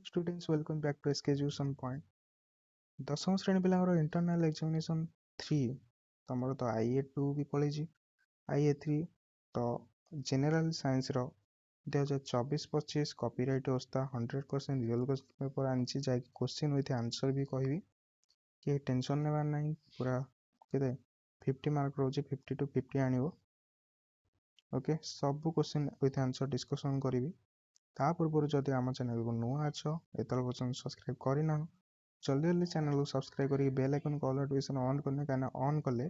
Students, welcome back to Education Point. ଦଶମ ଶ୍ରେଣୀ ପିଲାଙ୍କର ଇଣ୍ଟରନାଲ ଏକ୍ସାମିନେସନ୍ 3 ତମର ତ IA2 ବି ପଳେଇଛି, IA3 ତ ଜେନେରାଲ ସାଇନ୍ସର 2024-25 କପିରାଇଟ୍ ଅବସ୍ଥା 100% ରିଅଲ କ୍ୱେଶ୍ଚନ ପେପର ଆଣିଛି, ଯାଇକି କ୍ୱେଶ୍ଚିନ୍ ୱିଥ୍ ଆନ୍ସର ବି କହିବି। କି ଟେନସନ୍ ନେବାର ନାହିଁ, ପୁରା କେତେ 50 ମାର୍କ ରହୁଛି, 50 to 50 ଆଣିବ। ଓକେ, ସବୁ କ୍ୱେଶ୍ଚିନ୍ ୱିଥ୍ ଆନ୍ସର ଡିସ୍କସନ୍ କରିବି। ତା ପୂର୍ବରୁ ଯଦି ଆମ ଚ୍ୟାନେଲକୁ ନୂଆ ଅଛ, ଏତେବେଳେ ପର୍ଯ୍ୟନ୍ତ ସବସ୍କ୍ରାଇବ୍ କରିନାହ, ଜଲ୍ଦି ଚ୍ୟାନେଲକୁ ସବସ୍କ୍ରାଇବ୍ କରିକି ବେଲ୍ ଆଇକନ୍କୁ ଅଲ୍ ନୋଟିଫିକେସନ୍ ଅନ୍ କରିନେ, କାହିଁକିନା ଅନ୍ କଲେ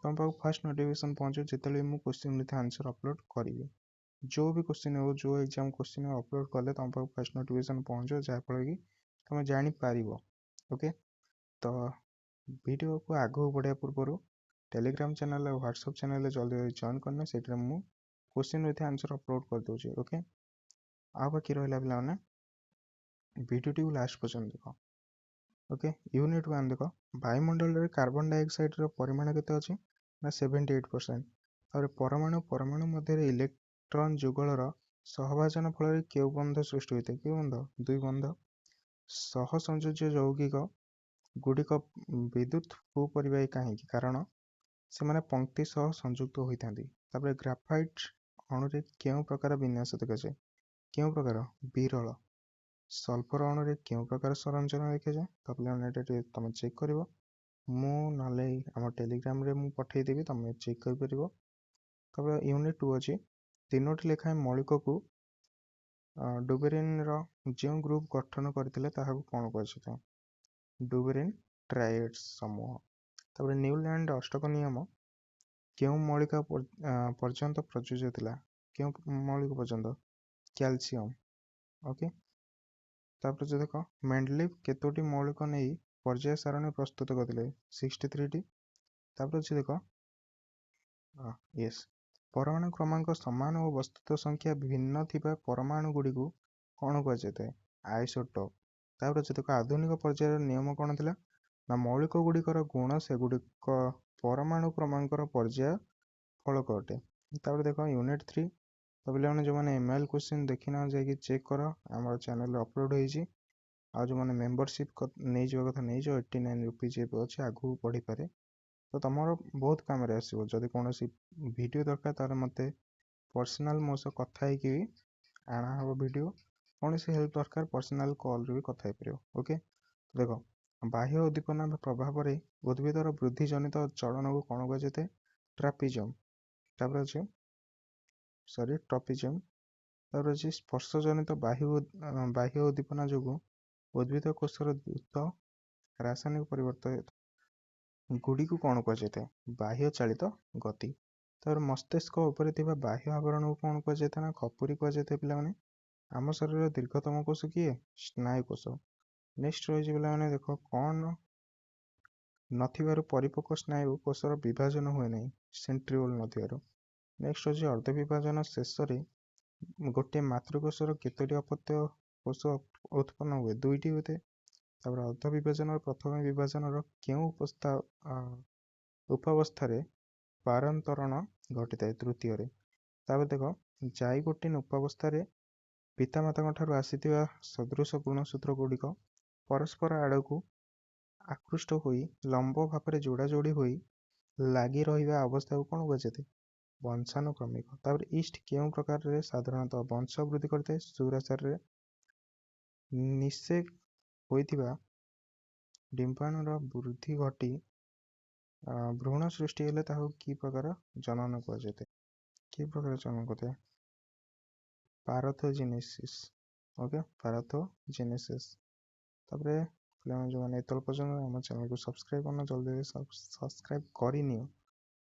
ତୁମ ପାଖକୁ ଫାଷ୍ଟ ନୋଟିଫିକେସନ୍ ପହଞ୍ଚିବ ଯେତେବେଳେ ମୁଁ କ୍ୱେଶ୍ଚିନ୍ ୱିଥ୍ ଆନ୍ସର ଅପଲୋଡ଼ କରିବି। ଯେଉଁ ବି କ୍ୱେଶ୍ଚିନ୍ ହେଉ, ଯେଉଁ ଏକ୍ଜାମ୍ କ୍ୱେଶ୍ଚିନ୍ ଅପଲୋଡ଼ କଲେ ତୁମ ପାଖକୁ ଫାଷ୍ଟ ନୋଟିଫିକେସନ୍ ପହଞ୍ଚିବ, ଯାହାଫଳରେ କି ତୁମେ ଜାଣିପାରିବ। ଓକେ, ତ ଭିଡ଼ିଓକୁ ଆଗକୁ ବଢ଼ିବା ପୂର୍ବରୁ ଟେଲିଗ୍ରାମ ଚ୍ୟାନେଲ୍ ଆଉ ହ୍ୱାଟ୍ସଆପ୍ ଚ୍ୟାନେଲ୍ରେ ଜଲ୍ଦି ଜଏନ୍ କରିନେ, ସେଇଥିରେ ମୁଁ କ୍ୱେଶ୍ଚିନ୍ ୱିଥ୍ ଆନ୍ସର ଅପଲୋଡ଼ କରିଦେଉଛି। ଓକେ, ଆଉ ବାକି ରହିଲା ପିଲାମାନେ ଭିଡ଼ିଓଟିକୁ ଲାଷ୍ଟ ପର୍ଯ୍ୟନ୍ତ ଦେଖ। ଓକେ, ୟୁନିଟ୍ 1 ଦେଖ, ବାୟୁମଣ୍ଡଳରେ କାର୍ବନ ଡାଇଅକ୍ସାଇଡର ପରିମାଣ କେତେ ଅଛି ନା 78%। ତାପରେ ପରମାଣୁ ମଧ୍ୟରେ ଇଲେକ୍ଟ୍ରନ୍ ଯୁଗଳର ସହଭାଜନ ଫଳରେ କେଉଁ ବନ୍ଧ ସୃଷ୍ଟି ହୋଇଥାଏ? କେଉଁ ବନ୍ଧ? ଦୁଇ ବନ୍ଧ। ସହସଂଯୋଜ୍ୟ ଯୌଗିକ ଗୁଡ଼ିକ ବିଦ୍ୟୁତ୍ ଭୂପରିବାହୀ କାହିଁକି? କାରଣ ସେମାନେ ପଙ୍କ୍ତି ସହ ସଂଯୁକ୍ତ ହୋଇଥାନ୍ତି। ତାପରେ ଗ୍ରାଫାଇଟ୍ ଅଣୁରେ କେଉଁ ପ୍ରକାର ବିନ୍ୟାସ ଦେଖାଯାଏ? କେଉଁ ପ୍ରକାର? ବିରଳ। ସଲ୍ଫର ଅଣୁରେ କେଉଁ ପ୍ରକାର ସଂରଚନା ଦେଖାଯାଏ? ତ ପିଲାମାନେ ଏଇଟା ଟିକେ ତୁମେ ଚେକ୍ କରିବ, ମୁଁ ନହେଲେ ଆମ ଟେଲିଗ୍ରାମରେ ମୁଁ ପଠାଇଦେବି, ତୁମେ ଚେକ୍ କରିପାରିବ। ତାପରେ ୟୁନିଟ୍ 2 ଅଛି, 3ଟି ଲେଖାଏଁ ମୌଳିକକୁ ଡୁବେରିନ୍ର ଯେଉଁ ଗ୍ରୁପ ଗଠନ କରିଥିଲେ ତାହାକୁ କ'ଣ କୁହାଯାଇଥାଏ? ଡୁବେରିନ୍ ଟ୍ରାଏଡ୍ସ ସମୂହ। ତାପରେ ନ୍ୟୁଲ୍ୟାଣ୍ଡ ଅଷ୍ଟକ ନିୟମ କେଉଁ ମୌଳିକ ପର୍ଯ୍ୟନ୍ତ ପ୍ରଯୁଜ୍ୟ ଥିଲା? କେଉଁ ମୌଳିକ ପର୍ଯ୍ୟନ୍ତ? କ୍ୟାଲସିୟମ୍। ଓକେ, ତାପରେ ଯେ ଦେଖ, ମେଣ୍ଡେଲିଭ୍ କେତୋଟି ମୌଳିକ ନେଇ ପର୍ଯ୍ୟାୟ ସାରଣୀ ପ୍ରସ୍ତୁତ କରିଥିଲେ? 63ଟି। ତାପରେ ଅଛି ଦେଖ, ପରମାଣୁ କ୍ରମାଙ୍କ ସମାନ ଓ ବସ୍ତୁତ ସଂଖ୍ୟା ଭିନ୍ନ ଥିବା ପରମାଣୁ ଗୁଡ଼ିକୁ କ'ଣ କୁହାଯାଇଥାଏ? ଆଇସୋଟୋପ୍। ତାପରେ ଅଛି ଦେଖ, ଆଧୁନିକ ପର୍ଯ୍ୟାୟର ନିୟମ କ'ଣ ଥିଲା ନା ମୌଳିକ ଗୁଡ଼ିକର ଗୁଣ ସେଗୁଡ଼ିକ ପରମାଣୁ କ୍ରମାଙ୍କର ପର୍ଯ୍ୟାୟ ଫଳକ ଅଟେ। ତାପରେ ଦେଖ ୟୁନିଟ୍ 3, ତ ପିଲାମାନେ ଯେଉଁମାନେ MIL କ୍ୱେଶ୍ଚିନ୍ ଦେଖିନାହ ଯାଇକି ଚେକ୍ କର, ଆମର ଚ୍ୟାନେଲରେ ଅପଲୋଡ଼ ହେଇଛି। ଆଉ ଯେଉଁମାନେ ମେମ୍ବରସିପ୍ ନେଇଯିବା କଥା ନେଇଯାଅ, 89 ରୁପିଜ୍ ଏବେ ଅଛି, ଆଗକୁ ବଢ଼ିପାରେ। ତ ତୁମର ବହୁତ କାମରେ ଆସିବ। ଯଦି କୌଣସି ଭିଡ଼ିଓ ଦରକାର ତାହେଲେ ମୋତେ ପର୍ସନାଲ୍ ମୋ ସହ କଥା ହେଇକି ବି ଆଣାହେବ ଭିଡ଼ିଓ। କୌଣସି ହେଲ୍ପ ଦରକାର ପର୍ସନାଲ୍ କଲ୍ରେ ବି କଥା ହେଇପାରିବ। ଓକେ, ଦେଖ, ବାହ୍ୟ ଉଦ୍ଦୀପନା ପ୍ରଭାବରେ ଉଦ୍ଭିଦର ବୃଦ୍ଧି ଜନିତ ଚଳନକୁ କ'ଣ କୁହାଯାଇଥାଏ? ଟ୍ରାପିଜମ୍। ତାପରେ ଅଛି ଟ୍ରପିଜମ୍। ତାପରେ ଅଛି ସ୍ପର୍ଶଜନିତ ବାହ୍ୟ ଉଦ୍ଦୀପନା ଯୋଗୁଁ ଉଦ୍ଭିଦ କୋଷର ଦ୍ରୁତ ରାସାୟନିକ ପରିବର୍ତ୍ତନ ଗୁଡ଼ିକୁ କ'ଣ କୁହାଯାଇଥାଏ? ବାହ୍ୟ ଚାଳିତ ଗତି। ତାପରେ ମସ୍ତିଷ୍କ ଉପରେ ଥିବା ବାହ୍ୟ ଆବରଣକୁ କ'ଣ କୁହାଯାଇଥାଏ? ନା ଖପୁରି କୁହାଯାଇଥାଏ। ପିଲାମାନେ ଆମ ଶରୀରର ଦୀର୍ଘତମ କୋଷ କିଏ? ସ୍ନାୟୁ କୋଷ। ନେକ୍ସଟ ରହିଛି ପିଲାମାନେ ଦେଖ, କ'ଣ ନଥିବାରୁ ପରିପକ୍ୱ ସ୍ନାୟୁ କୋଷର ବିଭାଜନ ହୁଏ ନାହିଁ? ସେଣ୍ଟ୍ରିଓଲ ନଥିବାରୁ। ନେକ୍ସଟ ହେଉଛି ଅର୍ଦ୍ଧବିଭାଜନ ଶେଷରେ ଗୋଟିଏ ମାତୃକୋଷର କେତୋଟି ଅପତ୍ୟ କୋଷ ଉତ୍ପନ୍ନ ହୁଏ? 2ଟି ହୋଇଥାଏ। ତାପରେ ଅର୍ଦ୍ଧବିଭାଜନର ପ୍ରଥମ ବିଭାଜନର କେଉଁ ଉପାବସ୍ଥାରେ ପାରନ୍ତରଣ ଘଟିଥାଏ? ତୃତୀୟରେ। ତାପରେ ଦେଖ, ଜାଇଗୋଟିନ୍ ଉପାବସ୍ଥାରେ ପିତାମାତାଙ୍କ ଠାରୁ ଆସିଥିବା ସଦୃଶ ଗୁଣସୂତ୍ର ଗୁଡ଼ିକ ପରସ୍ପର ଆଡ଼କୁ ଆକୃଷ୍ଟ ହୋଇ ଲମ୍ବ ଭାବରେ ଯୋଡ଼ାଯୋଡ଼ି ହୋଇ ଲାଗି ରହିବା ଅବସ୍ଥାକୁ କ'ଣ କୁହାଯାଇଥାଏ? ବଂଶାନୁକ୍ରମିକ। ତାପରେ ଇଷ୍ଟ କେଉଁ ପ୍ରକାରରେ ସାଧାରଣତଃ ବଂଶ ବୃଦ୍ଧି କରିଥାଏ? ସୁରାସାରରେ। ନିଷେକ ହୋଇଥିବା ଡିମ୍ବାଣୁର ବୃଦ୍ଧି ଘଟି ଭ୍ରୂଣ ସୃଷ୍ଟି ହେଲେ ତାହାକୁ କି ପ୍ରକାର ଜନନ କୁହାଯାଇଥାଏ? କି ପ୍ରକାର ଜନନ କରିଥାଏ? ପାରାଥୋଜେନେସିସ୍। ଓକେ, ପାରାଥୋଜେନେସିସ୍। ତାପରେ ପିଲାମାନେ ଯେଉଁମାନେ ଏତେବେଳେ ପର୍ଯ୍ୟନ୍ତ ଆମ ଚ୍ୟାନେଲକୁ ସବସ୍କ୍ରାଇବ୍ କରିନ, ଜଲ୍ଦି ସବସ୍କ୍ରାଇବ୍ କରିନିଅ,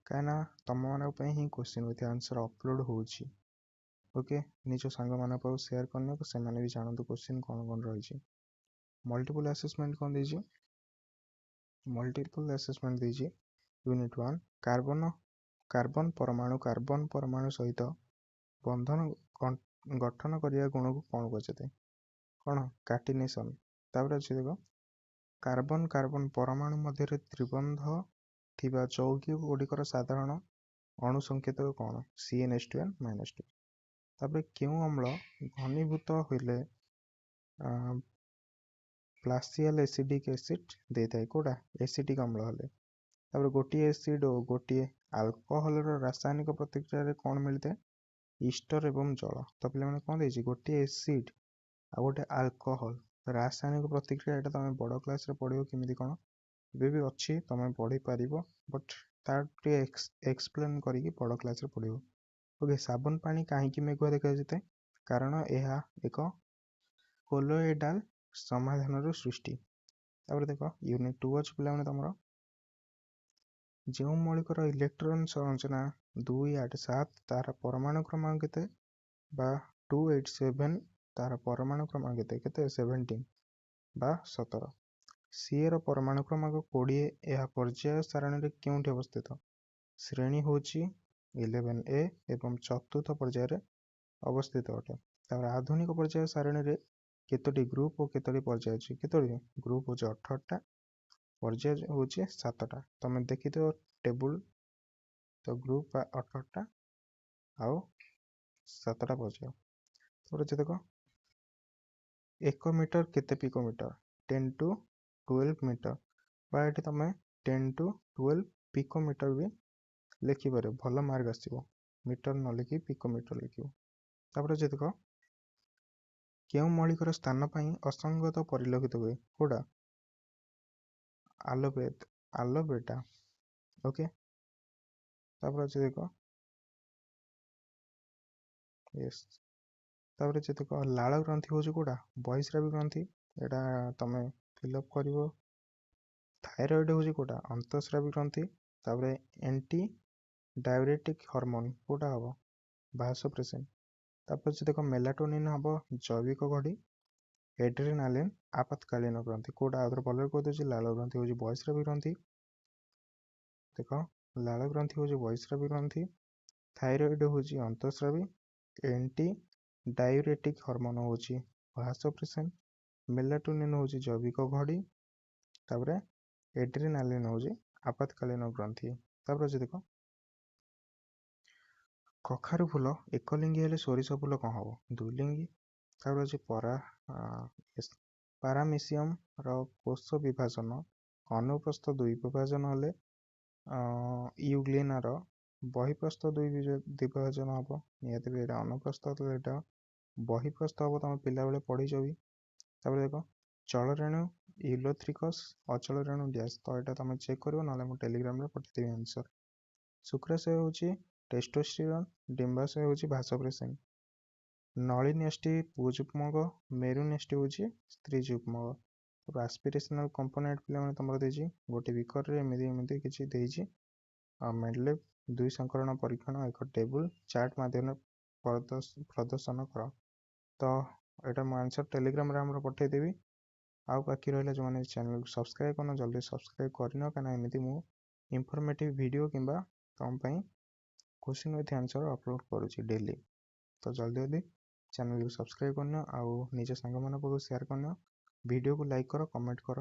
କାହିଁକିନା ତୁମମାନଙ୍କ ପାଇଁ ହିଁ କ୍ୱେଶ୍ଚିନ୍ ୱିଥ୍ ଆନ୍ସର ଅପଲୋଡ଼ ହେଉଛି। ଓକେ, ନିଜ ସାଙ୍ଗମାନଙ୍କ ପାଖକୁ ସେୟାର କରିନିଅ, ସେମାନେ ବି ଜାଣନ୍ତୁ କ୍ୱେଶ୍ଚିନ୍ କ'ଣ ରହିଛି। ମଲ୍ଟିପୁଲ୍ ଆସେସମେଣ୍ଟ କ'ଣ ଦେଇଛି? ମଲ୍ଟିପୁଲ୍ ଆସେସମେଣ୍ଟ ଦେଇଛି ୟୁନିଟ୍ 1, କାର୍ବନ ପରମାଣୁ ସହିତ ବନ୍ଧନ ଗଠନ କରିବା ଗୁଣକୁ କ'ଣ କୁହାଯାଇଥାଏ? କ'ଣ? କାଟିନେସନ୍। ତାପରେ ଅଛି ଦେଖ, କାର୍ବନ ପରମାଣୁ ମଧ୍ୟରେ ତ୍ରିବନ୍ଧ ଥିବା ଯୌଗିକ ଗୁଡ଼ିକର ସାଧାରଣ ଅଣୁ ସଂକେତ କ'ଣ? CnH2n-2। ତାପରେ କେଉଁ ଅମ୍ଳ ଘନୀଭୂତ ହେଲେ ପ୍ଲାସିଆଲ ଏସିଡିକ୍ ଏସିଡ୍ ଦେଇଥାଏ କୋଉଟା ଏସିଟିକ୍ ଅମ୍ଳ ହେଲେ। ତାପରେ ଗୋଟିଏ ଏସିଡ୍ ଓ ଗୋଟିଏ ଆଲକୋହଲର ରାସାୟନିକ ପ୍ରତିକ୍ରିୟାରେ କ'ଣ ମିଳିଥାଏ ଇଷ୍ଟର ଏବଂ ଜଳ। ତ ପିଲାମାନେ କ'ଣ ଦେଇଛି ଗୋଟିଏ ଏସିଡ୍ ଆଉ ଗୋଟେ ଆଲକୋହଲ ରାସାୟନିକ ପ୍ରତିକ୍ରିୟା। ଏଇଟା ତମେ ବଡ଼ କ୍ଲାସରେ ପଢ଼ିବ କେମିତି କ'ଣ, ଏବେ ବି ଅଛି ତମେ ପଢ଼ିପାରିବ, ବଟ୍ ତାର ଟିକେ ଏକ୍ସପ୍ଲେନ୍ କରିକି ବଡ଼ କ୍ଲାସରେ ପଢ଼ିବ। ଓକେ, ସାବୁନ ପାଣି କାହିଁକି ମେଘୁଆ ଦେଖାଯାଇଥାଏ, କାରଣ ଏହା ଏକ କୋଲୋଏଡାଲ ସମାଧାନରୁ ସୃଷ୍ଟି। ତାପରେ ଦେଖ ୟୁନିଟ୍ 2 ଅଛି ପିଲାମାନେ ତମର, ଯେଉଁ ମୌଳିକର ଇଲେକ୍ଟ୍ରନ୍ ସଂରଚନା 2, 8, 7 ତାର ପରମାଣୁ କ୍ରମାଙ୍କ କେତେ ବା 287 ତାର ପରମାଣୁ କ୍ରମାଙ୍କ କେତେ 17 ବା 17। ସିଏ ର ପରମାଣୁ କ୍ରମାଙ୍କ 20, ଏହା ପର୍ଯ୍ୟାୟ ସାରଣୀରେ କେଉଁଠି ଅବସ୍ଥିତ, ଶ୍ରେଣୀ ହେଉଛି 11A ଏବଂ ଚତୁର୍ଥ ପର୍ଯ୍ୟାୟରେ ଅବସ୍ଥିତ ଅଟେ। ତାପରେ ଆଧୁନିକ ପର୍ଯ୍ୟାୟ ସାରଣୀରେ କେତୋଟି ଗ୍ରୁପ ଓ କେତୋଟି ପର୍ଯ୍ୟାୟ ଅଛି, କେତୋଟି ଗ୍ରୁପ ହେଉଛି 18ଟା, ପର୍ଯ୍ୟାୟ ହେଉଛି 7ଟା। ତମେ ଦେଖିଥିବ ଟେବୁଲ, ତ ଗ୍ରୁପ 18ଟା ଆଉ 7ଟା ପର୍ଯ୍ୟାୟ। ତାପରେ ଦେଖ 1 ମିଟର କେତେ ପିକୋମିଟର, 10 to 12 ମିଟର, ବା ଏଠି ତମେ 10 to 12 ପିକୋମିଟର ବି ଲେଖିପାରିବ, ଭଲ ମାର୍କ ଆସିବ। ମିଟର ନ ଲେଖି ପିକୋମିଟର ଲେଖିବ। ତାପରେ ଦେଖ କେଉଁ ମୌଳିକର ସ୍ଥାନ ପାଇଁ ଅସଙ୍ଗତ ପରିଲକ୍ଷିତ ହୁଏ, କୋଉଟା ଆଲୋବେଟା। ଓକେ, ତାପରେ ଦେଖ ତାପରେ ଦେଖ ଲାଳ ଗ୍ରନ୍ଥି ହେଉଛି କୋଉଟା ବହିସ୍ରାବୀ ଗ୍ରନ୍ଥି, ଏଇଟା ତମେ ଫିଲଅପ୍ କରିବ। ଥାଇରଏଡ୍ ହେଉଛି କୋଉଟା ଅନ୍ତଃସ୍ରାବୀ ଗ୍ରନ୍ଥି। ତାପରେ ଏଣ୍ଟି ଡାୟୁରେଟିକ୍ ହରମୋନ୍ କୋଉଟା ହବ ଭାସୋପ୍ରେସିନ୍। ତାପରେ ଦେଖ ମେଲାଟୋନିନ୍ ହବ ଜୈବିକ ଘଡ଼ି, ଏଡ୍ରିନାଲିନ୍ ଆପତ୍କାଳୀନ ଗ୍ରନ୍ଥି। କୋଉଟା ଆଉଥରେ ଭଲରେ କହିଦେଉଛି, ଲାଳ ଗ୍ରନ୍ଥି ହେଉଛି ବହିସ୍ରାବୀ ଗ୍ରନ୍ଥି। ଦେଖ ଲାଳ ଗ୍ରନ୍ଥି ହେଉଛି ବହିସ୍ରାବୀ ଗ୍ରନ୍ଥି, ଥାଇରଏଡ୍ ହେଉଛି ଅନ୍ତଃସ୍ରାବୀ, ଏଣ୍ଟି ଡାୟୁରେଟିକ୍ ହରମୋନ୍ ହେଉଛି ଭାସୋପ୍ରେସିନ୍, ମେଲାଟୋନିନ୍ ହେଉଛି ଜୈବିକ ଘଡ଼ି, ତାପରେ ଏଡ୍ରିନାଲିନ୍ ହେଉଛି ଆପତ୍କାଳୀନ ଗ୍ରନ୍ଥି। ତାପରେ ଦେଖ କଖାରୁ ଫୁଲ ଏକଲିଙ୍ଗୀ ହେଲେ ସୋରିଷ ଫୁଲ କ'ଣ ହବ ଦୁଇଲିଙ୍ଗୀ। ତାପରେ ଅଛି ପାରାମିସିୟମ୍ ର କୋଷ ବିଭାଜନ ଅନୁପ୍ରସ୍ଥ ଦୁଇ ବିଭାଜନ ହେଲେ ୟୁଗ୍ଲିନାର ବହିପ୍ରସ୍ଥ ଦ୍ୱିଭାଜନ ହବ। ନିହାତି ଏଇଟା ଅନୁପ୍ରସ୍ଥ, ଏଇଟା ବହିପ୍ରସ୍ଥ ହବ, ତମେ ପିଲାବେଳେ ପଢ଼ିଛ ବି। ତାପରେ ଦେଖ ଚଳରେଣୁ ୟୁଲୋଥ୍ରିକସ୍ ଅଚଳ ରେଣୁ ଡ୍ୟାସ୍, ତ ଏଇଟା ତମେ ଚେକ୍ କରିବ, ନହେଲେ ମୁଁ ଟେଲିଗ୍ରାମରେ ପଠେଇଦେବି ଆନ୍ସର। ଶୁକ୍ରାଶୟ ହେଉଛି ଟେଷ୍ଟୋଷ୍ଟିରନ୍, ଡିମ୍ବାଶୟ ହେଉଛି ଭାସୋପ୍ରେସିନ୍, ନଳିନ୍ୟଷ୍ଟି ପୁଂଯୁଗ୍ମକ, ମେରୁନ୍ୟଷ୍ଟି ହେଉଛି ସ୍ତ୍ରୀ ଯୁଗ୍ମକ। ଆସ୍ପିରେସନାଲ କମ୍ପୋନେଣ୍ଟ ପିଲାମାନେ ତମର ଦେଇଛି ଗୋଟେ ବିକରରେ ଏମିତି କିଛି ଦେଇଛି। ମେଡଲେଭ 2 ସଂକରଣ ପରୀକ୍ଷଣ ଏକ ଟେବୁଲ ଚାର୍ଟ ମାଧ୍ୟମରେ ପ୍ରଦର୍ଶନ କର। ତ ଏଇଟା ମୁଁ ଆନ୍ସର ଟେଲିଗ୍ରାମରେ ଆମର ପଠେଇଦେବି। ଆଉ ବାକି ରହିଲା ଯେଉଁମାନେ ଚ୍ୟାନେଲକୁ ସବସ୍କ୍ରାଇବ୍ କରିନ ଜଲ୍ଦି ସବସ୍କ୍ରାଇବ୍ କରିନ, କାହିଁକିନା ଏମିତି ମୁଁ ଇନଫର୍ମେଟିଭ୍ ଭିଡ଼ିଓ କିମ୍ବା ତମ ପାଇଁ କ୍ୱେଶ୍ଚିନ୍ ୱିଥ୍ ଆନ୍ସର ଅପଲୋଡ଼ କରୁଛି ଡେଲି। ତ ଜଲ୍ଦି ଚ୍ୟାନେଲକୁ ସବସ୍କ୍ରାଇବ୍ କରିନିଅ, ଆଉ ନିଜ ସାଙ୍ଗମାନଙ୍କ ପାଖକୁ ସେୟାର କରିନିଅ, ଭିଡ଼ିଓକୁ ଲାଇକ୍ କର, କମେଣ୍ଟ କର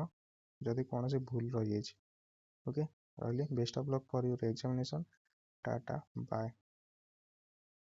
ଯଦି କୌଣସି ଭୁଲ ରହିଯାଇଛି। ଓକେ, ରହିଲି। Best of luck for your examination. Tata bye.